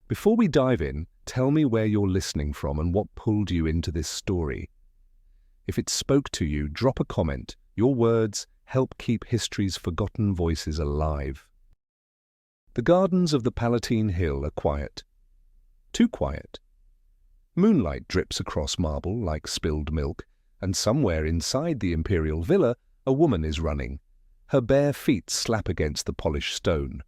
Before we dive in, tell me where you're listening from and what pulled you into this story. If it spoke to you, drop a comment. Your words help keep history's forgotten voices alive. The gardens of the Palatine Hill are quiet. Too quiet. Moonlight drips across marble like spilled milk, and somewhere inside the imperial villa, a woman is running. Her bare feet slap against the polished stone.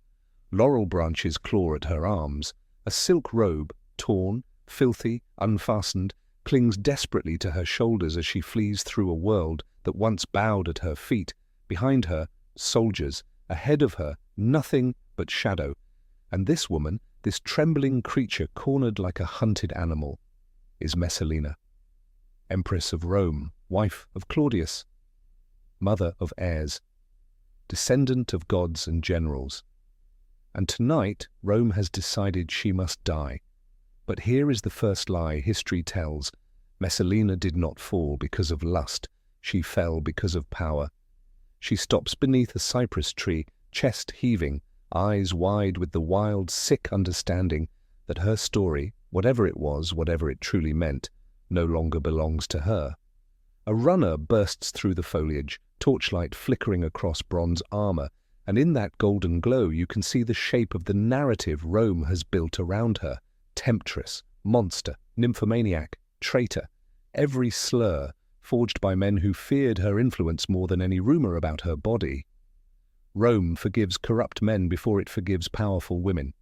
Laurel branches claw at her arms. A silk robe, torn, filthy, unfastened, clings desperately to her shoulders as she flees through a world that once bowed at her feet. Behind her, soldiers. Ahead of her, nothing but shadow. And this woman, this trembling creature cornered like a hunted animal, is Messalina, Empress of Rome, wife of Claudius, mother of heirs, descendant of gods and generals. And tonight, Rome has decided she must die. But here is the first lie history tells. Messalina did not fall because of lust. She fell because of power. She stops beneath a cypress tree, chest heaving, eyes wide with the wild, sick understanding that her story, whatever it was, whatever it truly meant, no longer belongs to her. A runner bursts through the foliage, torchlight flickering across bronze armor, and in that golden glow you can see the shape of the narrative Rome has built around her. Temptress, monster, nymphomaniac, traitor. Every slur, forged by men who feared her influence more than any rumor about her body. Rome forgives corrupt men before it forgives powerful women.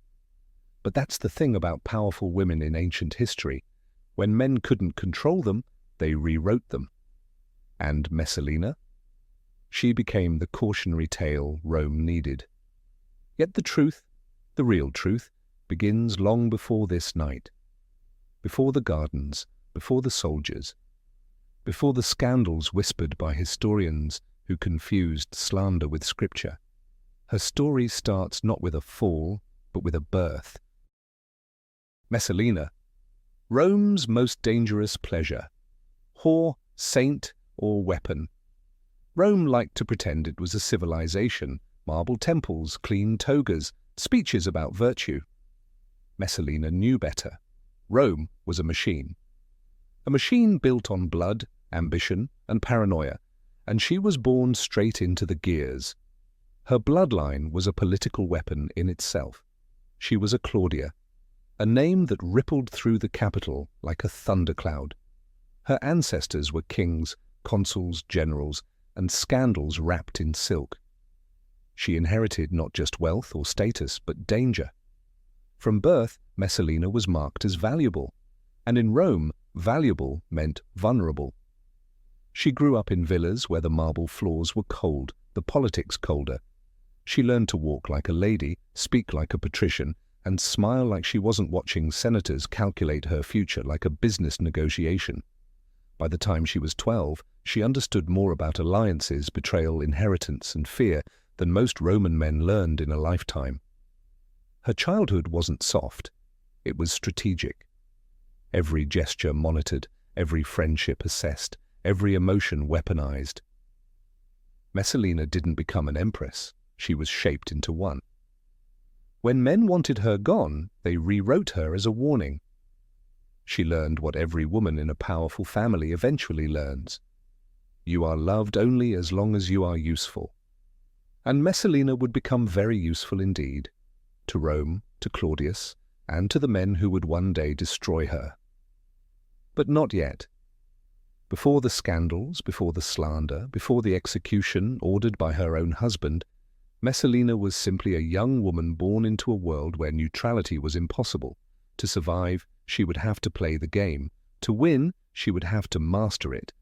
But that's the thing about powerful women in ancient history. When men couldn't control them, they rewrote them. And Messalina? She became the cautionary tale Rome needed. Yet the truth, the real truth, begins long before this night. Before the gardens, before the soldiers, before the scandals whispered by historians who confused slander with scripture. Her story starts not with a fall, but with a birth. Messalina, Rome's most dangerous pleasure. Whore, saint, or weapon. Rome liked to pretend it was a civilization, marble temples, clean togas, speeches about virtue. Messalina knew better. Rome was a machine. A machine built on blood, ambition, and paranoia, and she was born straight into the gears. Her bloodline was a political weapon in itself. She was a Claudia, a name that rippled through the capital like a thundercloud. Her ancestors were kings, consuls, generals, and scandals wrapped in silk. She inherited not just wealth or status, but danger. From birth, Messalina was marked as valuable, and in Rome, valuable meant vulnerable. She grew up in villas where the marble floors were cold, the politics colder. She learned to walk like a lady, speak like a patrician, and smile like she wasn't watching senators calculate her future like a business negotiation. By the time she was 12, she understood more about alliances, betrayal, inheritance, and fear than most Roman men learned in a lifetime. Her childhood wasn't soft. It was strategic. Every gesture monitored, every friendship assessed, every emotion weaponized. Messalina didn't become an empress. She was shaped into one. When men wanted her gone, they rewrote her as a warning. She learned what every woman in a powerful family eventually learns. You are loved only as long as you are useful. And Messalina would become very useful indeed, to Rome, to Claudius, and to the men who would one day destroy her. But not yet. Before the scandals, before the slander, before the execution ordered by her own husband, Messalina was simply a young woman born into a world where neutrality was impossible. To survive, she would have to play the game. To win, she would have to master it.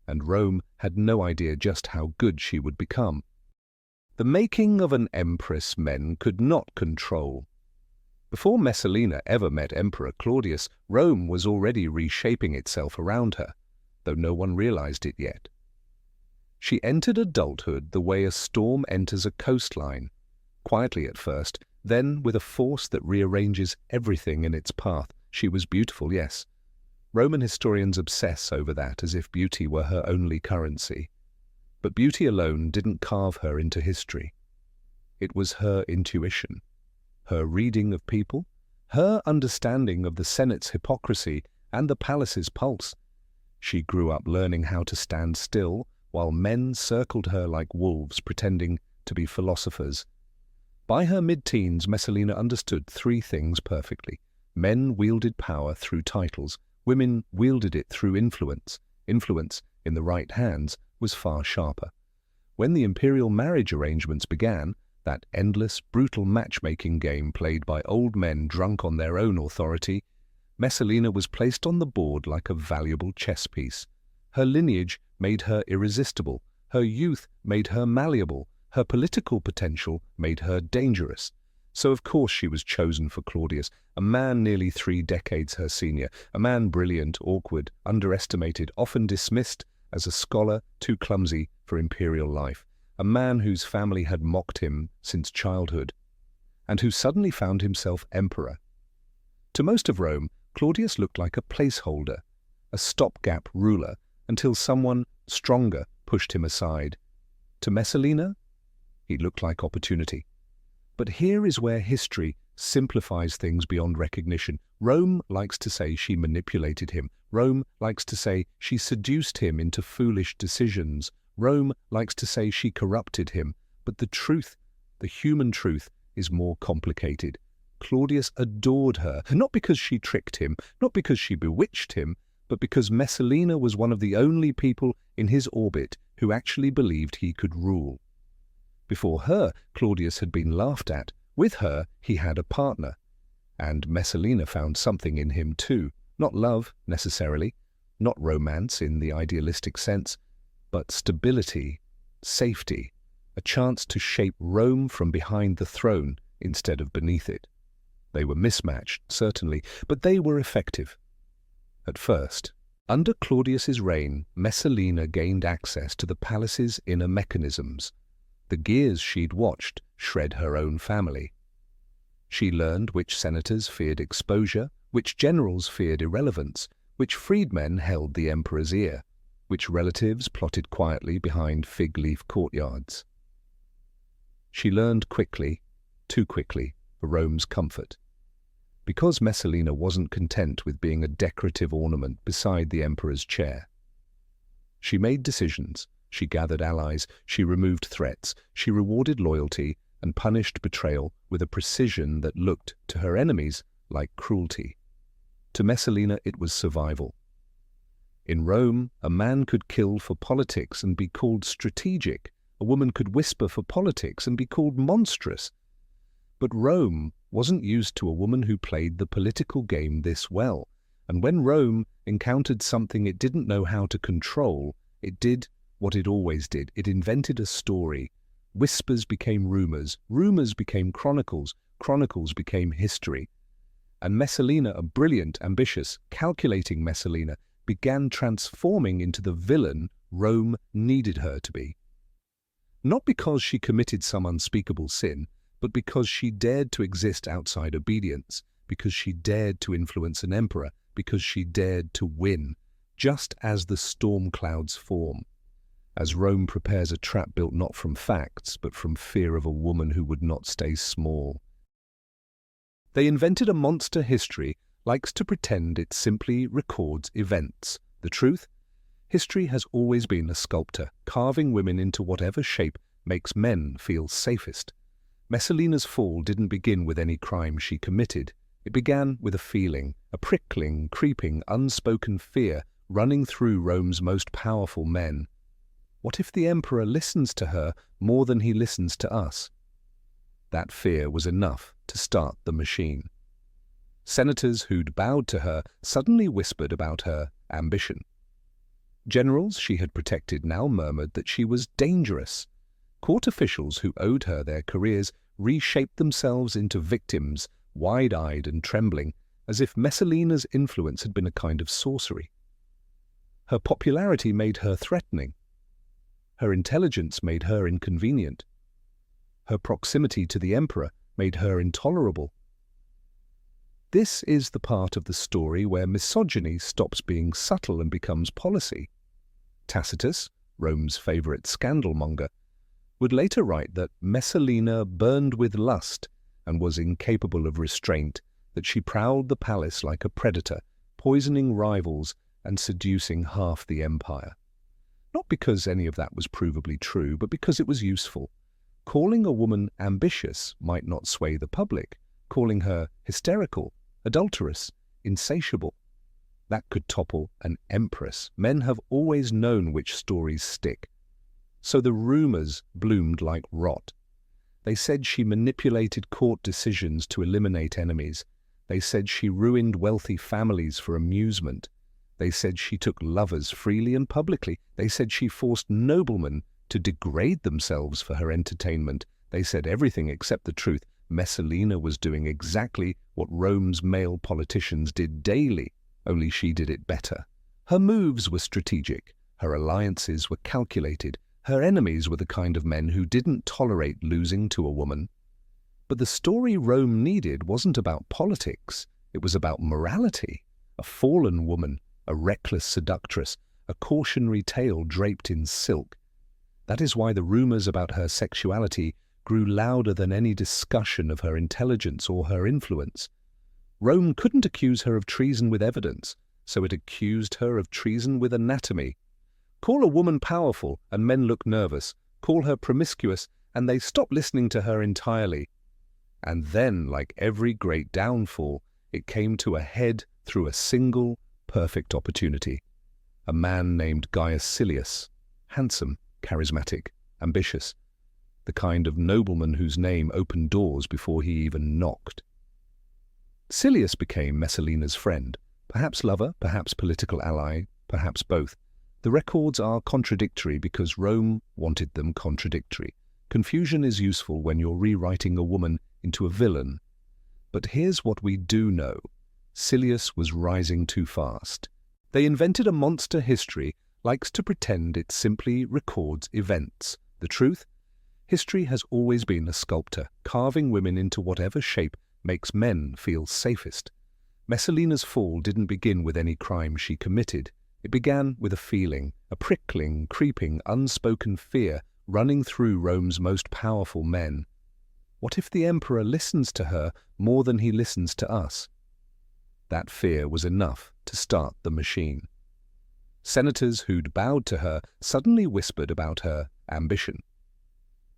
And Rome had no idea just how good she would become. The making of an empress men could not control. Before Messalina ever met Emperor Claudius, Rome was already reshaping itself around her, though no one realized it yet. She entered adulthood the way a storm enters a coastline, quietly at first, then with a force that rearranges everything in its path. She was beautiful, yes. Roman historians obsess over that as if beauty were her only currency. But beauty alone didn't carve her into history. It was her intuition, her reading of people, her understanding of the Senate's hypocrisy and the palace's pulse. She grew up learning how to stand still while men circled her like wolves pretending to be philosophers. By her mid-teens, Messalina understood three things perfectly. Men wielded power through titles. Women wielded it through influence. Influence, in the right hands, was far sharper. When the imperial marriage arrangements began, that endless, brutal matchmaking game played by old men drunk on their own authority, Messalina was placed on the board like a valuable chess piece. Her lineage made her irresistible. Her youth made her malleable. Her political potential made her dangerous. So of course she was chosen for Claudius, a man nearly 3 decades her senior, a man brilliant, awkward, underestimated, often dismissed as a scholar too clumsy for imperial life, a man whose family had mocked him since childhood, and who suddenly found himself emperor. To most of Rome, Claudius looked like a placeholder, a stopgap ruler, until someone stronger pushed him aside. To Messalina, he looked like opportunity. But here is where history simplifies things beyond recognition. Rome likes to say she manipulated him. Rome likes to say she seduced him into foolish decisions. Rome likes to say she corrupted him. But the truth, the human truth, is more complicated. Claudius adored her, not because she tricked him, not because she bewitched him, but because Messalina was one of the only people in his orbit who actually believed he could rule. Before her, Claudius had been laughed at. With her, he had a partner. And Messalina found something in him too. Not love, necessarily, not romance in the idealistic sense, but stability, safety, a chance to shape Rome from behind the throne instead of beneath it. They were mismatched, certainly, but they were effective. At first, under Claudius's reign, Messalina gained access to the palace's inner mechanisms. The gears she'd watched shred her own family. She learned which senators feared exposure, which generals feared irrelevance, which freedmen held the emperor's ear, which relatives plotted quietly behind fig-leaf courtyards. She learned quickly, too quickly, for Rome's comfort. Because Messalina wasn't content with being a decorative ornament beside the emperor's chair. She made decisions. She gathered allies, she removed threats, she rewarded loyalty and punished betrayal with a precision that looked, to her enemies, like cruelty. To Messalina it was survival. In Rome, a man could kill for politics and be called strategic. A woman could whisper for politics and be called monstrous. But Rome wasn't used to a woman who played the political game this well. And when Rome encountered something it didn't know how to control, it did what it always did. It invented a story. Whispers became rumors. Rumors became chronicles. Chronicles became history. And Messalina, a brilliant, ambitious, calculating Messalina, began transforming into the villain Rome needed her to be. Not because she committed some unspeakable sin, but because she dared to exist outside obedience, because she dared to influence an emperor, because she dared to win, just as the storm clouds form. As Rome prepares a trap built not from facts, but from fear of a woman who would not stay small. They invented a monster history likes to pretend it simply records events. The truth? History has always been a sculptor, carving women into whatever shape makes men feel safest. Messalina's fall didn't begin with any crime she committed. It began with a feeling, a prickling, creeping, unspoken fear running through Rome's most powerful men. What if the emperor listens to her more than he listens to us? That fear was enough to start the machine. Senators who'd bowed to her suddenly whispered about her ambition. Generals she had protected now murmured that she was dangerous. Court officials who owed her their careers reshaped themselves into victims, wide-eyed and trembling, as if Messalina's influence had been a kind of sorcery. Her popularity made her threatening. Her intelligence made her inconvenient. Her proximity to the emperor made her intolerable. This is the part of the story where misogyny stops being subtle and becomes policy. Tacitus, Rome's favorite scandalmonger, would later write that Messalina burned with lust and was incapable of restraint, that she prowled the palace like a predator, poisoning rivals and seducing half the empire. Not because any of that was provably true, but because it was useful. Calling a woman ambitious might not sway the public. Calling her hysterical, adulterous, insatiable, that could topple an empress. Men have always known which stories stick. So the rumors bloomed like rot. They said she manipulated court decisions to eliminate enemies. They said she ruined wealthy families for amusement. They said she took lovers freely and publicly. They said she forced noblemen to degrade themselves for her entertainment. They said everything except the truth. Messalina was doing exactly what Rome's male politicians did daily, only she did it better. Her moves were strategic. Her alliances were calculated. Her enemies were the kind of men who didn't tolerate losing to a woman. But the story Rome needed wasn't about politics. It was about morality. A fallen woman, a reckless seductress, a cautionary tale draped in silk. That is why the rumors about her sexuality grew louder than any discussion of her intelligence or her influence. Rome couldn't accuse her of treason with evidence, so it accused her of treason with anatomy. Call a woman powerful and men look nervous. Call her promiscuous and they stop listening to her entirely. And then, like every great downfall, it came to a head through a single, perfect opportunity. A man named Gaius Silius, handsome, charismatic, ambitious, the kind of nobleman whose name opened doors before he even knocked. Silius became Messalina's friend, perhaps lover, perhaps political ally, perhaps both. The records are contradictory because Rome wanted them contradictory. Confusion is useful when you're rewriting a woman into a villain. But here's what we do know. Silius was rising too fast. They invented a monster history likes to pretend it simply records events. The truth? History has always been a sculptor, carving women into whatever shape makes men feel safest. Messalina's fall didn't begin with any crime she committed. It began with a feeling, a prickling, creeping, unspoken fear running through Rome's most powerful men. What if the emperor listens to her more than he listens to us? That fear was enough to start the machine. Senators who'd bowed to her suddenly whispered about her ambition.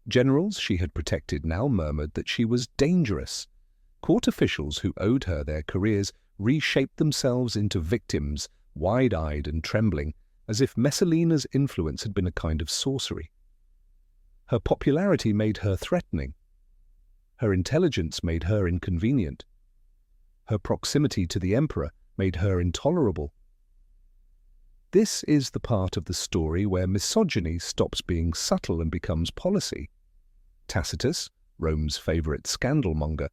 Generals she had protected now murmured that she was dangerous. Court officials who owed her their careers reshaped themselves into victims, wide-eyed and trembling, as if Messalina's influence had been a kind of sorcery. Her popularity made her threatening. Her intelligence made her inconvenient. Her proximity to the emperor made her intolerable. This is the part of the story where misogyny stops being subtle and becomes policy. Tacitus, Rome's favorite scandalmonger,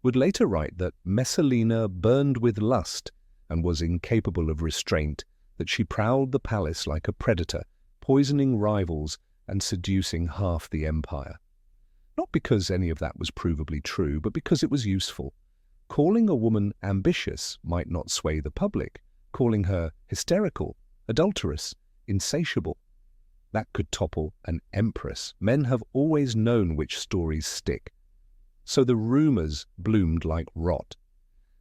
would later write that Messalina burned with lust and was incapable of restraint, that she prowled the palace like a predator, poisoning rivals and seducing half the empire. Not because any of that was provably true, but because it was useful. Calling a woman ambitious might not sway the public. Calling her hysterical, adulterous, insatiable, that could topple an empress. Men have always known which stories stick. So the rumors bloomed like rot.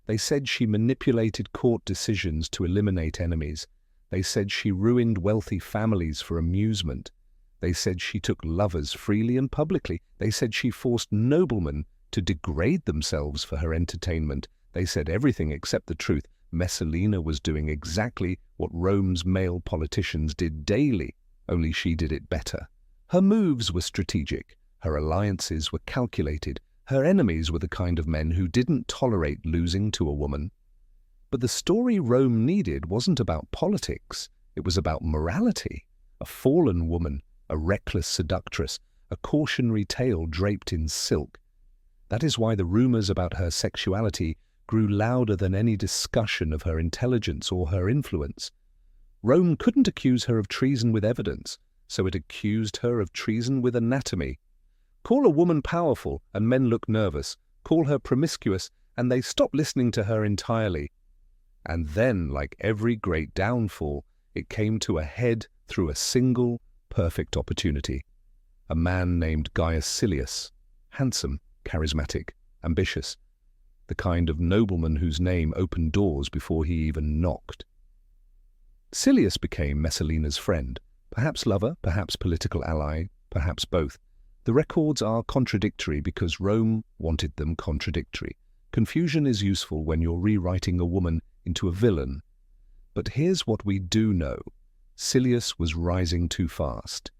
They said she manipulated court decisions to eliminate enemies. They said she ruined wealthy families for amusement. They said she took lovers freely and publicly. They said she forced noblemen to degrade themselves for her entertainment. They said everything except the truth. Messalina was doing exactly what Rome's male politicians did daily, only she did it better. Her moves were strategic. Her alliances were calculated. Her enemies were the kind of men who didn't tolerate losing to a woman. But the story Rome needed wasn't about politics. It was about morality. A fallen woman, a reckless seductress, a cautionary tale draped in silk. That is why the rumors about her sexuality grew louder than any discussion of her intelligence or her influence. Rome couldn't accuse her of treason with evidence, so it accused her of treason with anatomy. Call a woman powerful and men look nervous. Call her promiscuous and they stop listening to her entirely. And then, like every great downfall, it came to a head through a single, perfect opportunity. A man named Gaius Silius, handsome, charismatic, ambitious, the kind of nobleman whose name opened doors before he even knocked. Silius became Messalina's friend, perhaps lover, perhaps political ally, perhaps both. The records are contradictory because Rome wanted them contradictory. Confusion is useful when you're rewriting a woman into a villain. But here's what we do know. Silius was rising too fast.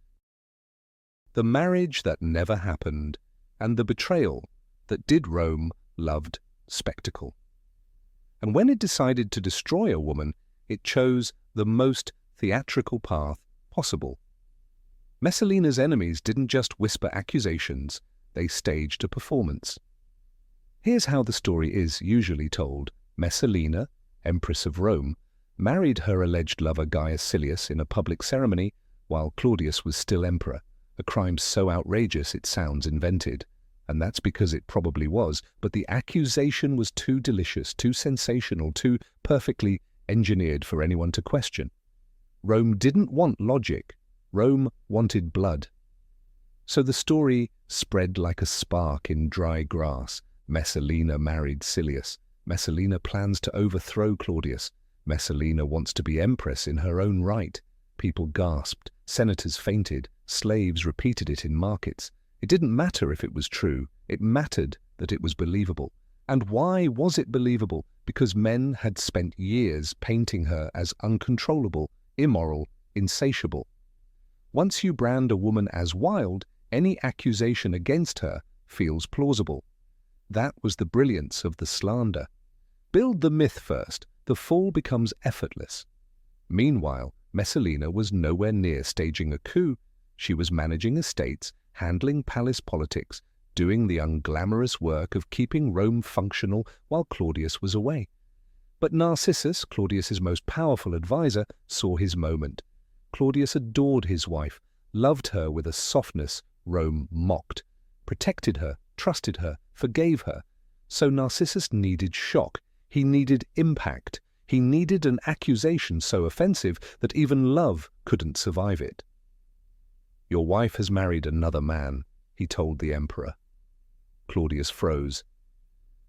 The marriage that never happened, and the betrayal that did. Rome loved spectacle. And when it decided to destroy a woman, it chose the most theatrical path possible. Messalina's enemies didn't just whisper accusations, they staged a performance. Here's how the story is usually told. Messalina, Empress of Rome, married her alleged lover Gaius Silius in a public ceremony while Claudius was still emperor, a crime so outrageous it sounds invented. And that's because it probably was, but the accusation was too delicious, too sensational, too perfectly engineered for anyone to question. Rome didn't want logic. Rome wanted blood. So the story spread like a spark in dry grass. Messalina married Silius. Messalina plans to overthrow Claudius. Messalina wants to be empress in her own right. People gasped. Senators fainted. Slaves repeated it in markets. It didn't matter if it was true. It mattered that it was believable. And why was it believable? Because men had spent years painting her as uncontrollable, immoral, insatiable. Once you brand a woman as wild, any accusation against her feels plausible. That was the brilliance of the slander. Build the myth first. The fall becomes effortless. Meanwhile, Messalina was nowhere near staging a coup. She was managing estates, handling palace politics, doing the unglamorous work of keeping Rome functional while Claudius was away. But Narcissus, Claudius's most powerful advisor, saw his moment. Claudius adored his wife, loved her with a softness Rome mocked, protected her, trusted her, forgave her. So Narcissus needed shock. He needed impact. He needed an accusation so offensive that even love couldn't survive it. "Your wife has married another man," he told the emperor. Claudius froze.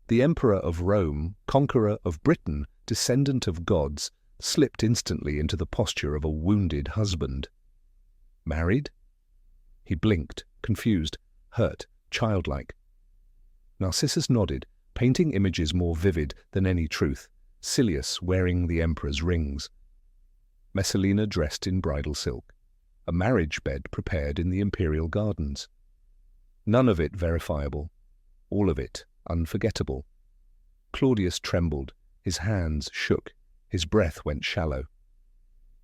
The emperor of Rome, conqueror of Britain, descendant of gods, slipped instantly into the posture of a wounded husband. Married? He blinked, confused, hurt, childlike. Narcissus nodded, painting images more vivid than any truth. Silius wearing the emperor's rings. Messalina dressed in bridal silk. A marriage bed prepared in the imperial gardens. None of it verifiable, all of it unforgettable. Claudius trembled, his hands shook, his breath went shallow.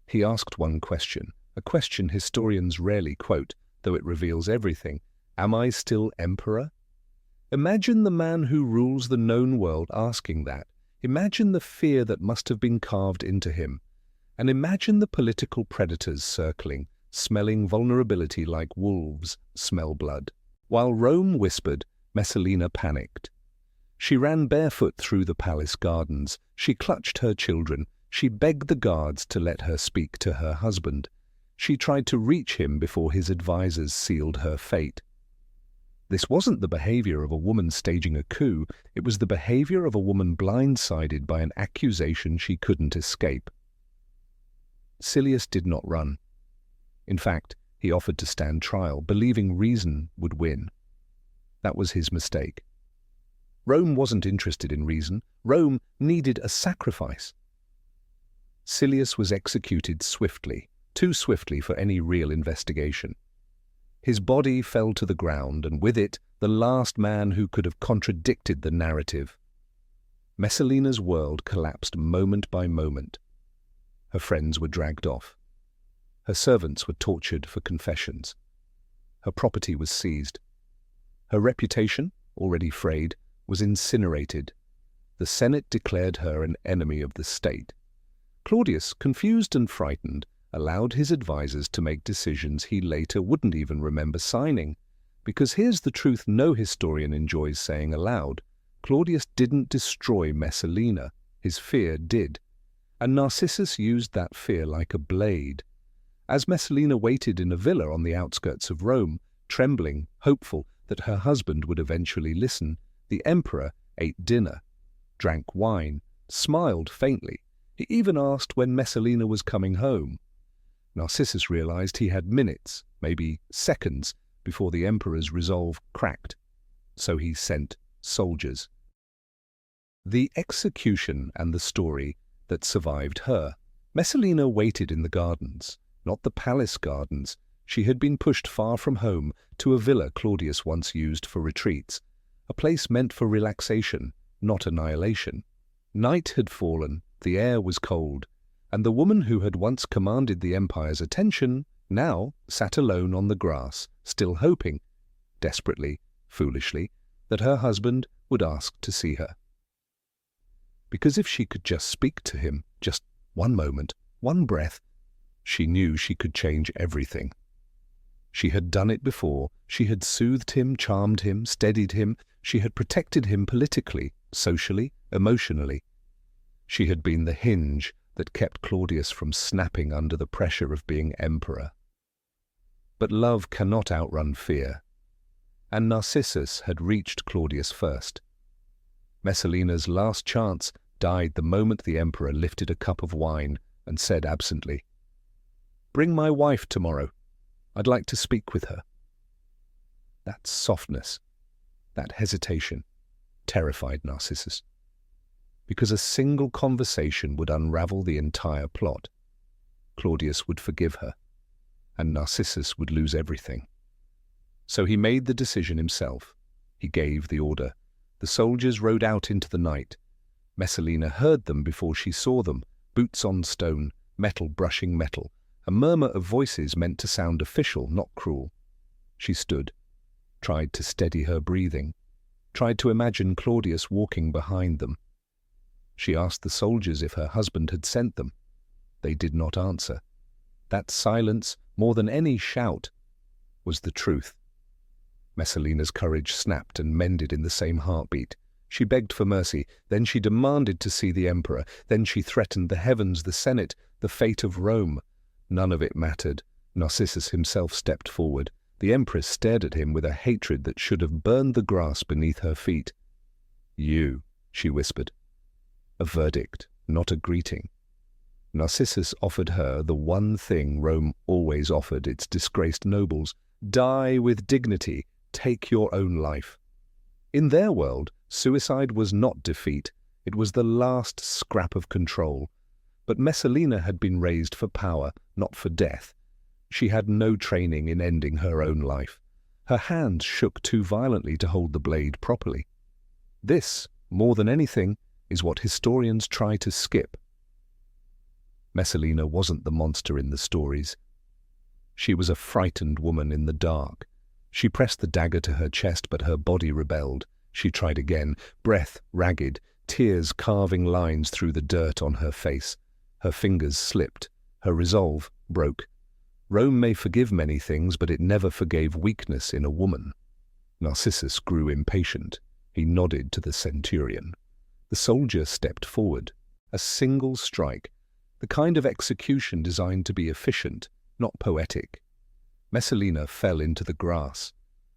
He asked one question, a question historians rarely quote, though it reveals everything. Am I still emperor? Imagine the man who rules the known world asking that. Imagine the fear that must have been carved into him. And imagine the political predators circling, smelling vulnerability like wolves smell blood. While Rome whispered, Messalina panicked. She ran barefoot through the palace gardens. She clutched her children. She begged the guards to let her speak to her husband. She tried to reach him before his advisors sealed her fate. This wasn't the behavior of a woman staging a coup. It was the behavior of a woman blindsided by an accusation she couldn't escape. Silius did not run. In fact, he offered to stand trial, believing reason would win. That was his mistake. Rome wasn't interested in reason. Rome needed a sacrifice. Silius was executed swiftly, too swiftly for any real investigation. His body fell to the ground, and with it, the last man who could have contradicted the narrative. Messalina's world collapsed moment by moment. Her friends were dragged off. Her servants were tortured for confessions. Her property was seized. Her reputation, already frayed, was incinerated. The Senate declared her an enemy of the state. Claudius, confused and frightened, allowed his advisors to make decisions he later wouldn't even remember signing. Because here's the truth no historian enjoys saying aloud. Claudius didn't destroy Messalina. His fear did. And Narcissus used that fear like a blade. As Messalina waited in a villa on the outskirts of Rome, trembling, hopeful that her husband would eventually listen, the emperor, ate dinner, drank wine, smiled faintly. He even asked when Messalina was coming home. Narcissus realized he had minutes, maybe seconds, before the emperor's resolve cracked. So he sent soldiers. The execution and the story that survived her. Messalina waited in the gardens, not the palace gardens. She had been pushed far from home to a villa Claudius once used for retreats, a place meant for relaxation, not annihilation. Night had fallen, the air was cold, and the woman who had once commanded the empire's attention now sat alone on the grass, still hoping, desperately, foolishly, that her husband would ask to see her. Because if she could just speak to him, just one moment, one breath, she knew she could change everything. She had done it before. She had soothed him, charmed him, steadied him. She had protected him politically, socially, emotionally. She had been the hinge that kept Claudius from snapping under the pressure of being emperor. But love cannot outrun fear, and Narcissus had reached Claudius first. Messalina's last chance died the moment the emperor lifted a cup of wine and said absently, "Bring my wife tomorrow. I'd like to speak with her." That softness, that hesitation, terrified Narcissus, because a single conversation would unravel the entire plot. Claudius would forgive her, and Narcissus would lose everything. So he made the decision himself. He gave the order. The soldiers rode out into the night. Messalina heard them before she saw them, boots on stone, metal brushing metal, a murmur of voices meant to sound official, not cruel. She stood, tried to steady her breathing, tried to imagine Claudius walking behind them. She asked the soldiers if her husband had sent them. They did not answer. That silence, more than any shout, was the truth. Messalina's courage snapped and mended in the same heartbeat. She begged for mercy, then she demanded to see the emperor, then she threatened the heavens, the Senate, the fate of Rome. None of it mattered. Narcissus himself stepped forward. The empress stared at him with a hatred that should have burned the grass beneath her feet. "You," she whispered. A verdict, not a greeting. Narcissus offered her the one thing Rome always offered its disgraced nobles: die with dignity, take your own life. In their world, suicide was not defeat, it was the last scrap of control. But Messalina had been raised for power, not for death. She had no training in ending her own life. Her hands shook too violently to hold the blade properly. This, more than anything, is what historians try to skip. Messalina wasn't the monster in the stories. She was a frightened woman in the dark. She pressed the dagger to her chest, but her body rebelled. She tried again, breath ragged, tears carving lines through the dirt on her face. Her fingers slipped. Her resolve broke. Rome may forgive many things, but it never forgave weakness in a woman. Narcissus grew impatient. He nodded to the centurion. The soldier stepped forward. A single strike, the kind of execution designed to be efficient, not poetic. Messalina fell into the grass.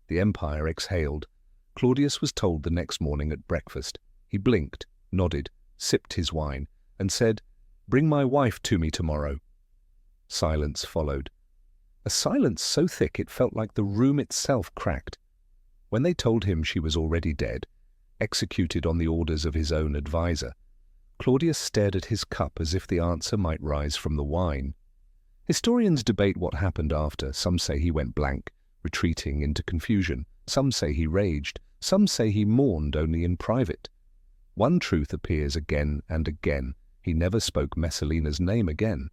The empire exhaled. Claudius was told the next morning at breakfast. He blinked, nodded, sipped his wine, and said, "Bring my wife to me tomorrow." Silence followed. A silence so thick it felt like the room itself cracked. When they told him she was already dead, executed on the orders of his own advisor, Claudius stared at his cup as if the answer might rise from the wine. Historians debate what happened after. Some say he went blank, retreating into confusion. Some say he raged. Some say he mourned only in private. One truth appears again and again. He never spoke Messalina's name again.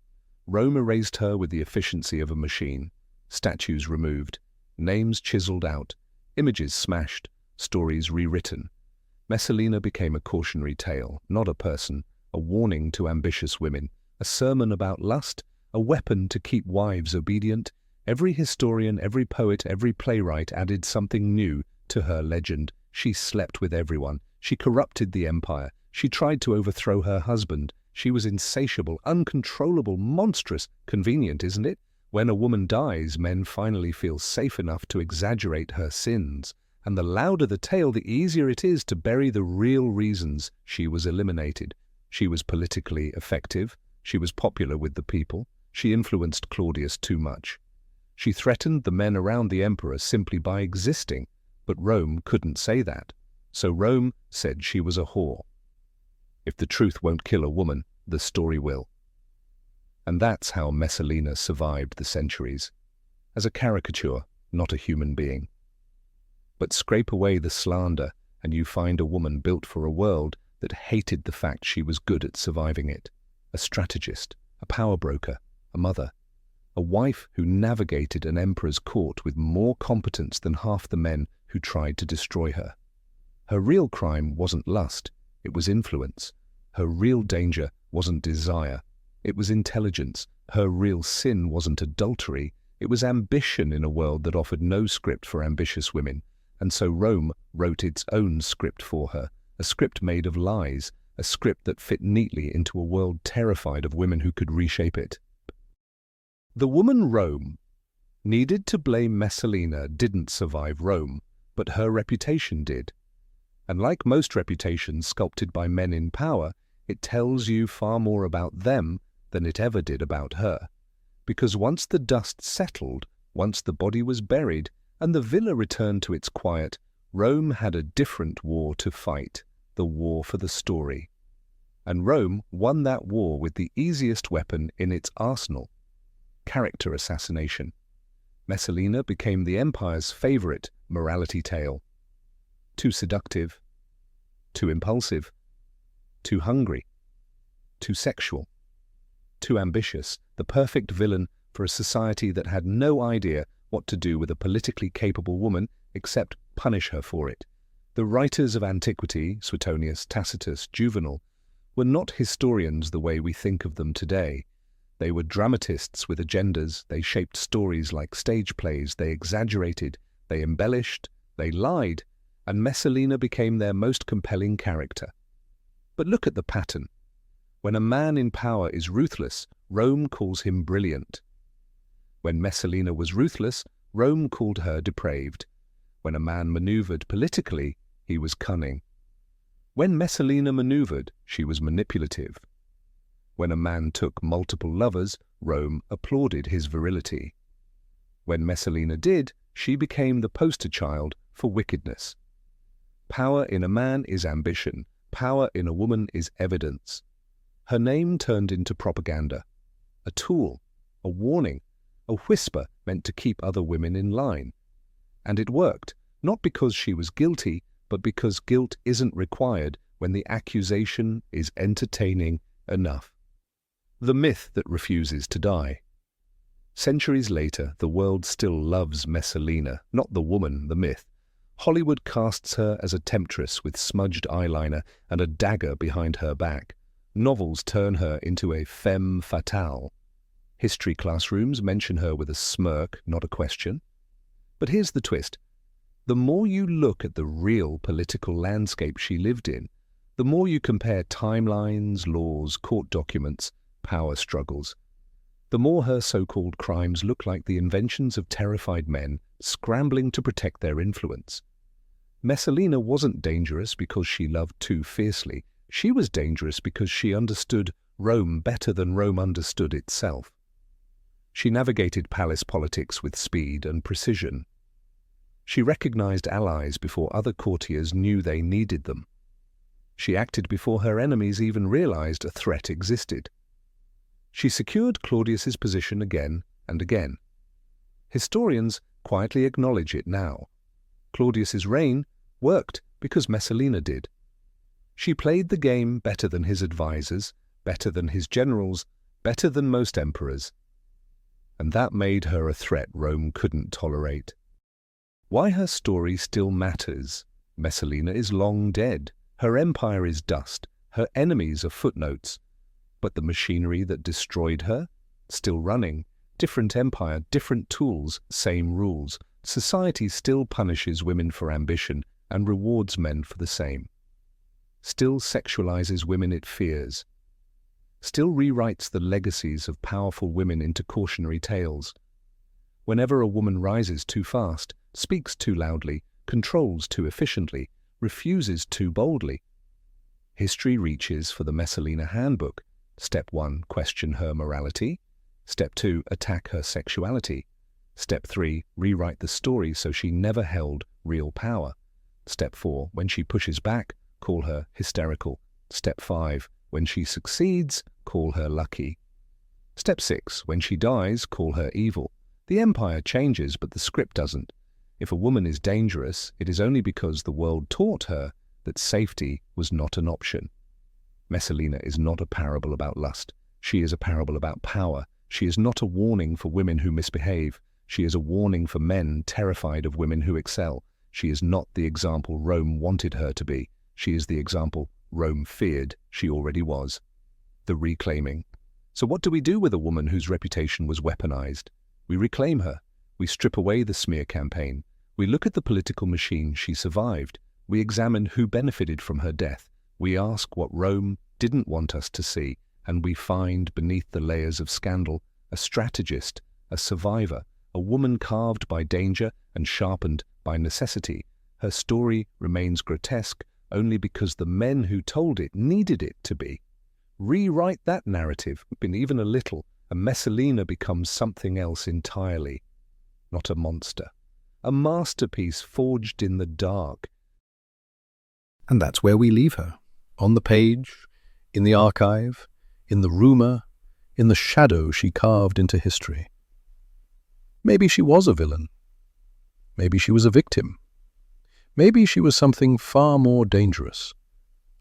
Rome erased her with the efficiency of a machine. Statues removed, names chiseled out, images smashed, stories rewritten. Messalina became a cautionary tale, not a person, a warning to ambitious women, a sermon about lust, a weapon to keep wives obedient. Every historian, every poet, every playwright added something new to her legend. She slept with everyone. She corrupted the empire. She tried to overthrow her husband. She was insatiable, uncontrollable, monstrous. Convenient, isn't it? When a woman dies, men finally feel safe enough to exaggerate her sins. And the louder the tale, the easier it is to bury the real reasons she was eliminated. She was politically effective. She was popular with the people. She influenced Claudius too much. She threatened the men around the emperor simply by existing, but Rome couldn't say that. So Rome said she was a whore. If the truth won't kill a woman, the story will. And that's how Messalina survived the centuries. As a caricature, not a human being. But scrape away the slander, and you find a woman built for a world that hated the fact she was good at surviving it. A strategist, a power broker, a mother. A wife who navigated an emperor's court with more competence than half the men who tried to destroy her. Her real crime wasn't lust, it was influence. Her real danger wasn't desire, it was intelligence. Her real sin wasn't adultery, it was ambition in a world that offered no script for ambitious women. And so Rome wrote its own script for her, a script made of lies, a script that fit neatly into a world terrified of women who could reshape it. The woman Rome needed to blame Messalina didn't survive Rome, but her reputation did. And like most reputations sculpted by men in power, it tells you far more about them than it ever did about her. Because once the dust settled, once the body was buried, and the villa returned to its quiet, Rome had a different war to fight, the war for the story. And Rome won that war with the easiest weapon in its arsenal, character assassination. Messalina became the empire's favorite morality tale. Too seductive, too impulsive, too hungry, too sexual, too ambitious, the perfect villain for a society that had no idea what to do with a politically capable woman except punish her for it. The writers of antiquity, Suetonius, Tacitus, Juvenal, were not historians the way we think of them today. They were dramatists with agendas. They shaped stories like stage plays. They exaggerated, they embellished, they lied, and Messalina became their most compelling character. But look at the pattern. When a man in power is ruthless, Rome calls him brilliant. When Messalina was ruthless, Rome called her depraved. When a man maneuvered politically, he was cunning. When Messalina maneuvered, she was manipulative. When a man took multiple lovers, Rome applauded his virility. When Messalina did, she became the poster child for wickedness. Power in a man is ambition. Power in a woman is evidence. Her name turned into propaganda, a tool, a warning, a whisper meant to keep other women in line. And it worked, not because she was guilty, but because guilt isn't required when the accusation is entertaining enough. The myth that refuses to die. Centuries later, the world still loves Messalina, not the woman, the myth. Hollywood casts her as a temptress with smudged eyeliner and a dagger behind her back. Novels turn her into a femme fatale. History classrooms mention her with a smirk, not a question. But here's the twist. The more you look at the real political landscape she lived in, the more you compare timelines, laws, court documents, power struggles, the more her so-called crimes look like the inventions of terrified men scrambling to protect their influence. Messalina wasn't dangerous because she loved too fiercely. She was dangerous because she understood Rome better than Rome understood itself. She navigated palace politics with speed and precision. She recognized allies before other courtiers knew they needed them. She acted before her enemies even realized a threat existed. She secured Claudius's position again and again. Historians quietly acknowledge it now. Claudius's reign worked because Messalina did. She played the game better than his advisors, better than his generals, better than most emperors. And that made her a threat Rome couldn't tolerate. Why her story still matters. Messalina is long dead. Her empire is dust. Her enemies are footnotes. But the machinery that destroyed her? Still running. Different empire, different tools, same rules. Society still punishes women for ambition and rewards men for the same. Still sexualizes women it fears. Still rewrites the legacies of powerful women into cautionary tales. Whenever a woman rises too fast, speaks too loudly, controls too efficiently, refuses too boldly. History reaches for the Messalina handbook. Step 1, question her morality. Step 2, attack her sexuality. Step 3, rewrite the story so she never held real power. Step 4, when she pushes back, call her hysterical. Step 5, when she succeeds, call her lucky. Step 6, when she dies, call her evil. The empire changes, but the script doesn't. If a woman is dangerous, it is only because the world taught her that safety was not an option. Messalina is not a parable about lust. She is a parable about power. She is not a warning for women who misbehave. She is a warning for men terrified of women who excel. She is not the example Rome wanted her to be. She is the example Rome feared she already was. The reclaiming. So what do we do with a woman whose reputation was weaponized? We reclaim her. We strip away the smear campaign. We look at the political machine she survived. We examine who benefited from her death. We ask what Rome didn't want us to see, and we find beneath the layers of scandal a strategist, a survivor, a woman carved by danger and sharpened by necessity. Her story remains grotesque only because the men who told it needed it to be. Rewrite that narrative, even a little, and Messalina becomes something else entirely. Not a monster. A masterpiece forged in the dark. And that's where we leave her. On the page, in the archive, in the rumor, in the shadow she carved into history. Maybe she was a villain. Maybe she was a victim. Maybe she was something far more dangerous.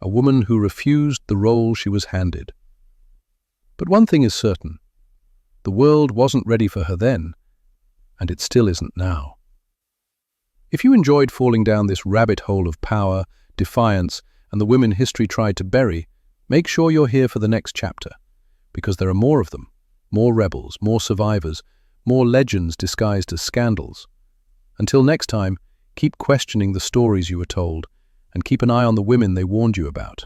A woman who refused the role she was handed. But one thing is certain. The world wasn't ready for her then, and it still isn't now. If you enjoyed falling down this rabbit hole of power, defiance, and the women history tried to bury, make sure you're here for the next chapter, because there are more of them, more rebels, more survivors, more legends disguised as scandals. Until next time, keep questioning the stories you were told, and keep an eye on the women they warned you about.